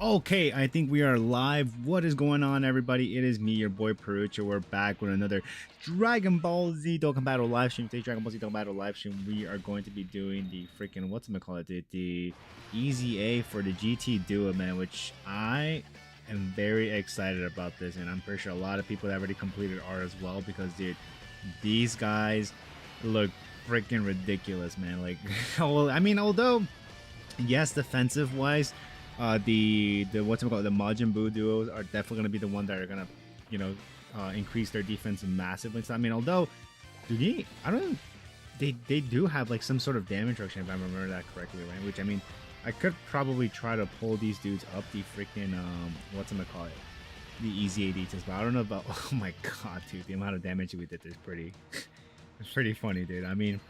Okay, I think we are live. What is going on, everybody? It is me, your boy Perucho. We're back with another Dragon Ball Z Dokkan Battle live stream. Today's Dragon Ball Z Dokkan Battle live stream, we are going to be doing the freaking the EZA for the GT Duo, man. Which I am very excited about this, and I'm pretty sure a lot of people that already completed are as well. Because dude, these guys look freaking ridiculous, man. Like, well, I mean, although yes, defensive wise, the what's it called, the Majin Buu duos are definitely going to be the one that are going to, increase their defense massively. So I mean, although, I don't, they do have like some sort of damage reduction if I remember that correctly, right? Which I mean, I could probably try to pull these dudes up the freaking what's it call it, the EZA details, but I don't know about. Oh my god, dude, the amount of damage we did is pretty, it's pretty funny, dude. I mean,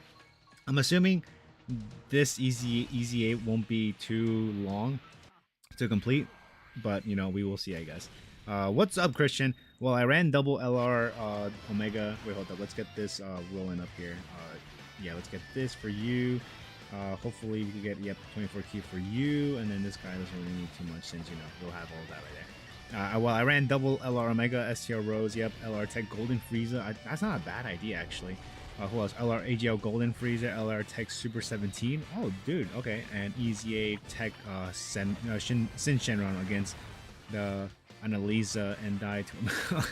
I'm assuming this EZA won't be too long to complete, but you know, we will see, I guess. What's up, Christian? Well, I ran double LR Omega. Wait, hold up. Let's get this rolling up here. Yeah, let's get this for you. Hopefully we can get 24 key for you, and then this guy doesn't really need too much since we'll have all that right there. Well, I ran double LR Omega, STR Rose, LR Tech Golden Frieza. That's not a bad idea, actually. Who else? LR AGL Golden Frieza, LR Tech Super 17. Oh, dude, okay. And EZA Tech Sin Shenron against the Annalisa and died to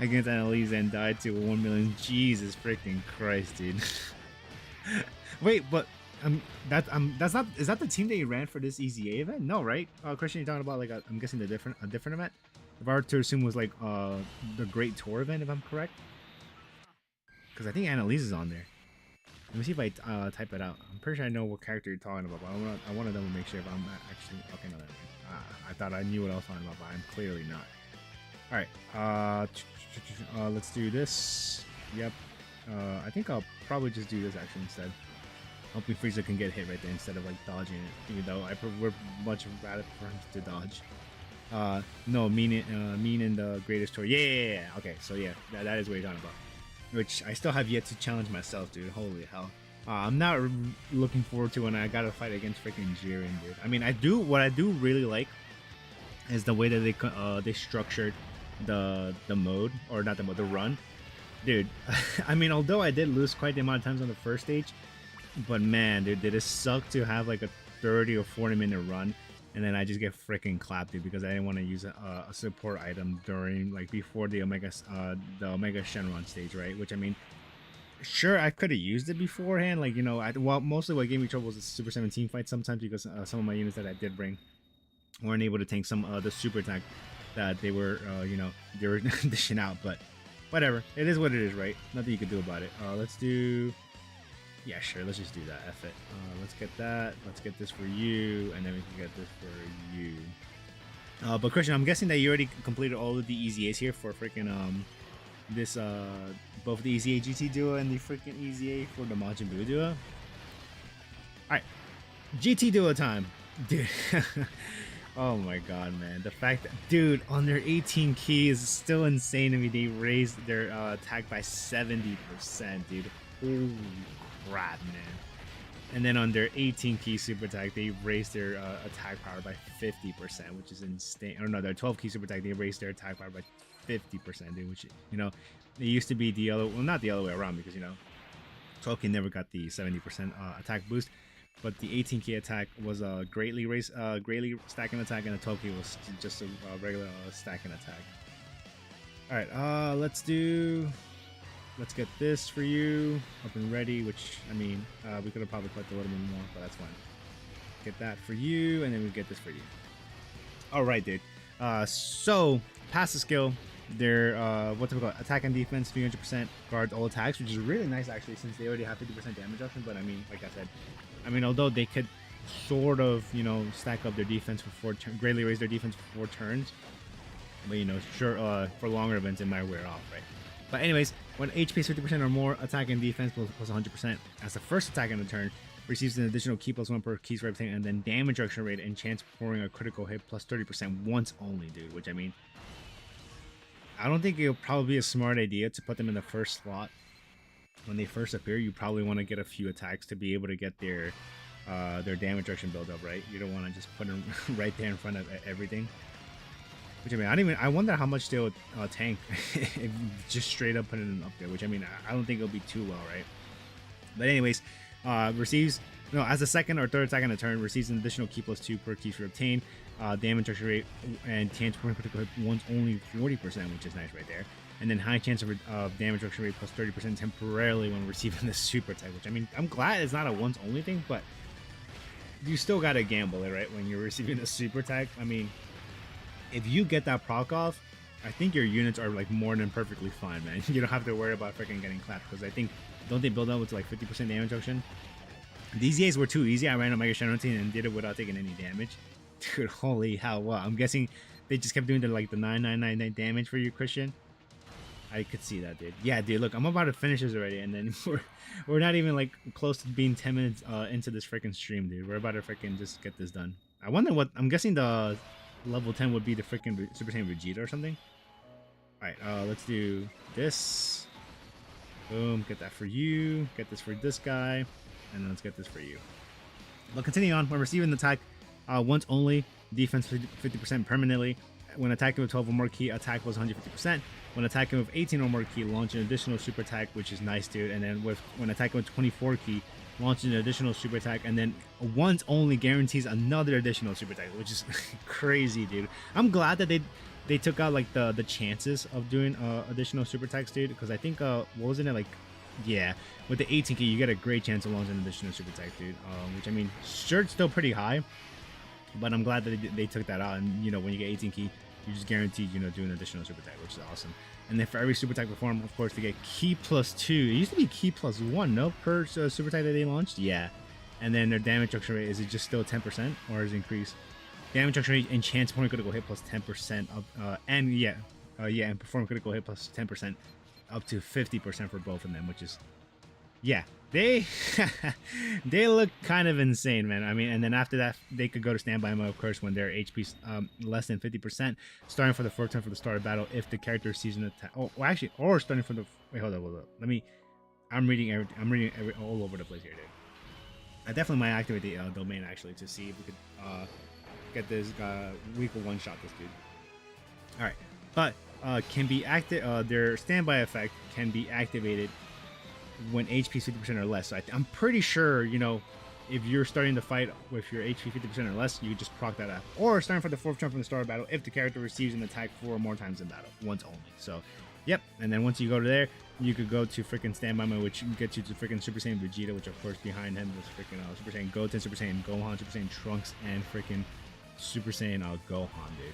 against Annalisa and died to 1 million. Jesus freaking Christ, dude. Wait, but that's not, is that the team that you ran for this EZA event? No, right? Christian, you're talking about like I'm guessing a different event. If I were to assume was like the Great Tour event, if I'm correct. Because I think Annalise's on there. Let me see if I type it out. I'm pretty sure I know what character you're talking about, but I want to double make sure if I'm actually... Okay, no, I thought I knew what I was talking about, but I'm clearly not. Alright, let's do this. Yep. I think I'll probably just do this actually instead. Hopefully Frieza can get hit right there instead of like dodging it, even though I prefer much rather for him to dodge. No, meaning the greatest tour. Yeah. Okay, so yeah, that is what you're talking about. Which I still have yet to challenge myself, dude. Holy hell. I'm not looking forward to when I gotta fight against freaking Jiren, dude. I mean, what I do really like is the way that they structured the mode, or not the mode, the run. Dude, I mean, although I did lose quite the amount of times on the first stage, but man, dude, did it suck to have like a 30 or 40 minute run and then I just get freaking clapped, dude, because I didn't want to use a support item during, like, before the Omega Shenron stage, right? Which, I mean, sure, I could have used it beforehand, like, well, mostly what gave me trouble was the Super 17 fight sometimes, because some of my units that I did bring weren't able to tank some the super attack that they were, they were dishing out, but whatever. It is what it is, right? Nothing you can do about it. Let's do... Yeah, sure, let's just do that. F it. Let's get that. Let's get this for you, and then we can get this for you. But Christian, I'm guessing that you already completed all of the EZAs here for freaking this both the EZA GT duo and the freaking EZA for the Majin Buu duo. Alright. GT duo time. Dude. Oh my god, man. The fact that, dude, on their 18 key is still insane to me. They raised their attack by 70%, dude. Holy crap, man. And then on their 18 key super attack, they raised their attack power by 50%, which is insane. Or no, their 12 key super attack, they raised their attack power by 50%, dude, which, it used to be the other, well, not the other way around, because 12 key never got the 70% attack boost, but the 18 key attack was a greatly stacking attack, and the 12 key was just a regular stacking attack. All right, let's get this for you up and ready, which, I mean, we could have probably collected a little bit more, but that's fine. Get that for you, and then we get this for you. All right, dude. So, passive skill, their, what's it called? Attack and defense, 300%, guard all attacks, which is really nice, actually, since they already have 50% damage reduction, but I mean, like I said, although they could sort of, stack up their defense for 4 turns, greatly raise their defense for 4 turns, but, sure, for longer events, it might wear off, right? But anyways, when HP is 50% or more, attack and defense plus 100%. As the first attack in the turn, receives an additional key plus 1 per key swipe tank, and then damage reduction rate and chance of pouring a critical hit plus 30% once only, dude. Which, I mean, I don't think it'll probably be a smart idea to put them in the first slot. When they first appear, you probably want to get a few attacks to be able to get their their damage reduction build up, right? You don't want to just put them right there in front of everything. Which I mean, I wonder how much they'll tank if you just straight up put it up there. Which I mean, I don't think it'll be too well, right? But anyways, receives as a second or third attack on a turn, receives an additional key +2 per key for obtain. Damage reduction rate and chance for critical hit once only 40%, which is nice right there. And then high chance of damage reduction rate +30% temporarily when receiving the super attack. Which I mean, I'm glad it's not a once only thing, but you still gotta gamble it, right? When you're receiving a super attack, I mean, if you get that proc off, I think your units are like more than perfectly fine, man. You don't have to worry about freaking getting clapped, because I think, don't they build up with like 50% damage reduction? These EZAs were too easy. I ran a Mega Shadow Team and did it without taking any damage. Dude, holy hell, what? I'm guessing they just kept doing the 9999 damage for you, Christian. I could see that, dude. Yeah, dude, look, I'm about to finish this already, and then we're not even like close to being 10 minutes into this freaking stream, dude. We're about to freaking just get this done. I wonder what, I'm guessing the level 10 would be the freaking Super Saiyan Vegeta or something. Alright, let's do this. Boom, get that for you. Get this for this guy. And then let's get this for you. But continue on. When receiving the attack, once only, defense 50% permanently. When attacking with 12 or more key, attack was 150%. When attacking with 18 or more key, launch an additional super attack, which is nice, dude. And then when attacking with 24 key, launch an additional super attack, and then once only guarantees another additional super attack, which is crazy, dude. I'm glad that they took out like the chances of doing additional super attacks, dude, because I think what wasn't it like, yeah, with the 18 key you get a great chance to launch an additional super attack, dude, which I mean, sure, it's still pretty high, but I'm glad that they took that out. And you know, when you get 18 key, you just guaranteed, you know, doing an additional super attack, which is awesome. And then for every super attack performed, of course, they get key +2. It used to be key +1, no, per super attack that they launched. Yeah. And then their damage reduction rate, is it just still 10% or is it increased? Damage reduction rate and chance perform critical hit +10% of, and yeah, and perform critical hit +10% up to 50% for both of them, which is, yeah, they they look kind of insane, man. I mean, and then after that, they could go to standby mode, of course, when their HP's less than 50%, starting for the first turn for the start of battle if the character receives an attack. Oh, well, actually, or starting from the, wait, hold up. I'm reading all over the place here, dude. I definitely might activate the domain actually to see if we could get this we could one shot this dude. All right, but can be active. Their standby effect can be activated when HP is 50% or less. So I'm pretty sure, you know, if you're starting to fight with your HP 50% or less, you just proc that up. Or starting for the fourth turn from the start of battle if the character receives an attack 4 or more times in battle, once only. So, yep. And then once you go to there, you could go to freaking standby mode, which gets you to freaking Super Saiyan Vegeta, which of course behind him is freaking Super Saiyan Goten, Super Saiyan Gohan, Super Saiyan Trunks, and freaking Super Saiyan Gohan, dude.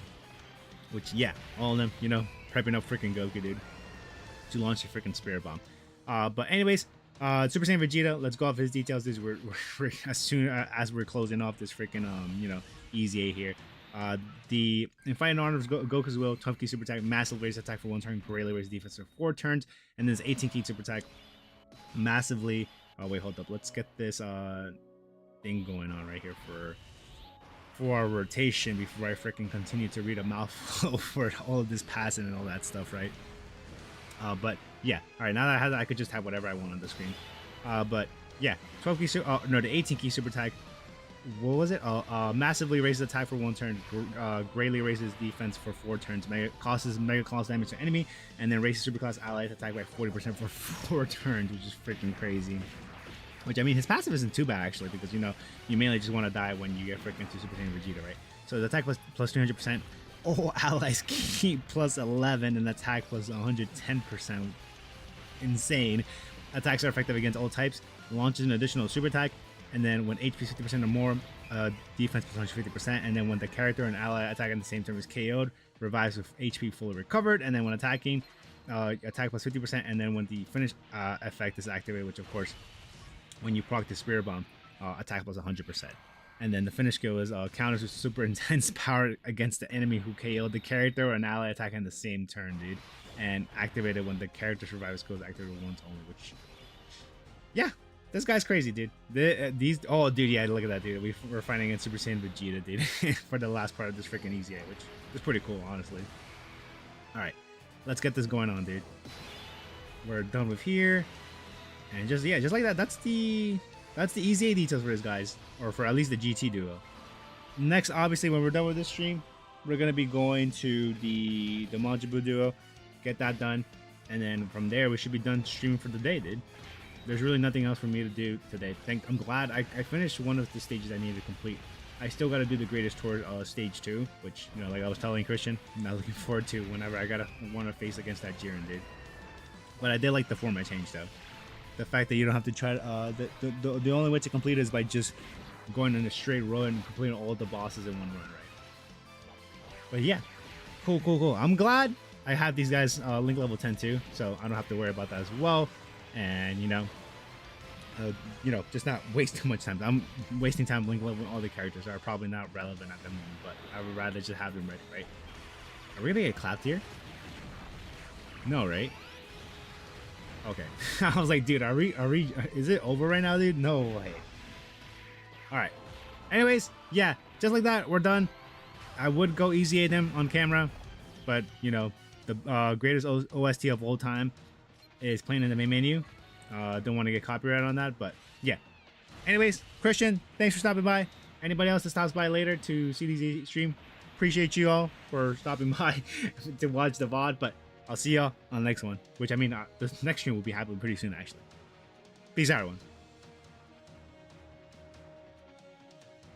Which, yeah, all of them, you know, prepping up freaking Goku, dude, to launch your freaking Spirit Bomb. But anyways, Super Saiyan Vegeta, let's go off his details. This we're as soon as we're closing off this freaking you know, EZA here. The in fighting honors Goku's will, tough key super attack, massive raise attack for 1 turn, greatly raise defense for 4 turns, and then this 18 key super attack, massively. Oh wait, hold up. Let's get this thing going on right here for our rotation before I freaking continue to read a mouthful for all of this passing and all that stuff, right? But yeah, all right. Now that I have that, I could just have whatever I want on the screen. But yeah, 12 key no, the 18 key super attack. What was it? Massively raises attack for 1 turn, greatly raises defense for 4 turns, causes mega class damage to enemy, and then raises superclass allies attack by 40% for 4 turns, which is freaking crazy. Which, I mean, his passive isn't too bad actually, because you know you mainly just want to die when you get freaking to Super Saiyan Vegeta, right? So the attack plus 300%. All allies keep +11 and attack +110%. Insane. Attacks are effective against all types. Launches an additional super attack, and then when HP 50% or more, defense +150%. And then when the character and ally attack at the same turn is KO'd, revives with HP fully recovered. And then when attacking, attack +50%. And then when the finish effect is activated, which of course, when you proc the Spirit Bomb, attack +100%. And then the finish skill is counters with super intense power against the enemy who KO'd the character or an ally attack in the same turn, dude. And activated when the character survival skill is activated once only, which, yeah, this guy's crazy, dude. These, oh, dude, yeah, look at that, dude. We're fighting against Super Saiyan Vegeta, dude, for the last part of this freaking EZA, which is pretty cool, honestly. All right, let's get this going on, dude. We're done with here. And just, yeah, just like that, that's the that's the EZA details for this, guys, or for at least the GT duo. Next, obviously, when we're done with this stream, we're gonna be going to the Majibu duo, get that done, and then from there we should be done streaming for the day, dude. There's really nothing else for me to do today. I'm glad I finished one of the stages I needed to complete. I still got to do the greatest tour stage 2, which, you know, like I was telling Christian, I'm not looking forward to whenever I gotta want to face against that Jiren, dude. But I did like the format change, though. The fact that you don't have to try. The only way to complete it is by just going in a straight run and completing all the bosses in one run, right? But yeah, cool. I'm glad I have these guys link level 10 too, so I don't have to worry about that as well. And you know, just not waste too much time. I'm wasting time link leveling all the characters that are probably not relevant at the moment, but I would rather just have them ready, right? Are we gonna get clapped here? No, right? Okay. I was like, dude, are we, is it over right now, dude? No way. All right. Anyways, yeah, just like that, we're done. I would go EZA them on camera, but you know, the greatest OST of all time is playing in the main menu. Don't want to get copyright on that, but yeah. Anyways, Christian, thanks for stopping by. Anybody else that stops by later to see these stream, appreciate you all for stopping by to watch the VOD, but I'll see y'all on the next one, which I mean, the next stream will be happening pretty soon, actually. Peace out, everyone.